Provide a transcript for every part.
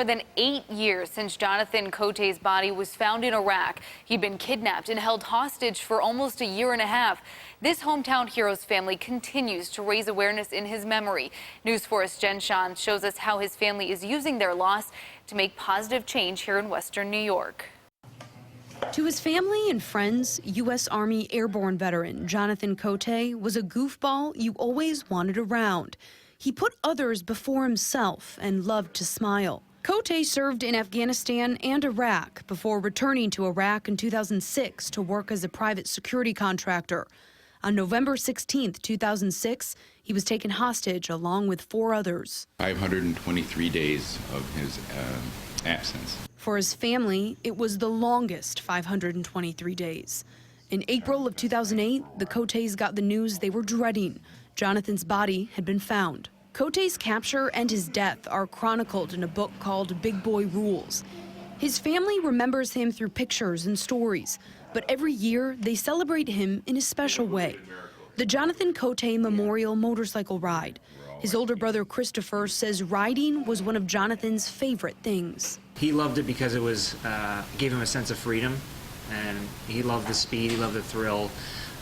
More than 8 years since Jonathan Cote's body was found in Iraq. He'd been kidnapped and held hostage for almost a year and a half. This hometown hero's family continues to raise awareness in his memory. News 4's Jen Shantz shows us how his family is using their loss to make positive change here in Western New York. To his family and friends, U.S. Army Airborne veteran Jonathan Cote was a goofball you always wanted around. He put others before himself and loved to smile. Cote served in Afghanistan and Iraq before returning to Iraq in 2006 to work as a private security contractor. On November 16, 2006, he was taken hostage along with 4 others. 523 days of his absence. For his family, it was the longest 523 days. In April of 2008, the Cotes got the news they were dreading. Jonathan's body had been found. Cote's capture and his death are chronicled in a book called Big Boy Rules. His family remembers him through pictures and stories, but every year they celebrate him in a special way. The Jonathan Cote Memorial Motorcycle Ride. His older brother Christopher says riding was one of Jonathan's favorite things. He loved it because it was gave him a sense of freedom, and he loved the speed, he loved the thrill,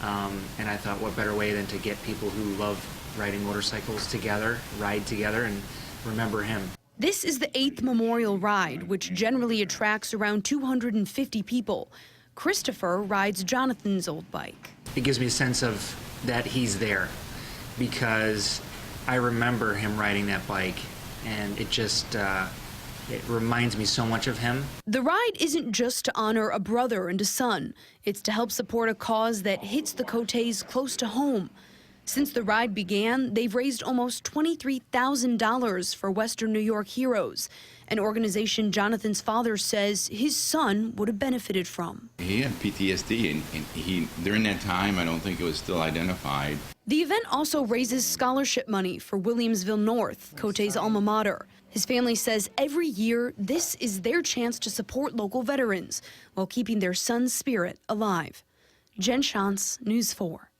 and I thought what better way than to get people who love riding motorcycles together, ride together, and remember him. This is the 8th memorial ride, which generally attracts around 250 people. Christopher rides Jonathan's old bike. It gives me a sense of that he's there, because I remember him riding that bike, and it just it reminds me so much of him. The ride isn't just to honor a brother and a son. It's to help support a cause that hits the Cotes close to home. Since the ride began, they've raised almost $23,000 for Western New York heroes, an organization Jonathan's father says his son would have benefited from. He had PTSD, and during that time, I don't think it was still identified. The event also raises scholarship money for Williamsville North, Cote's alma mater. His family says every year this is their chance to support local veterans while keeping their son's spirit alive. Jen Shantz, News 4.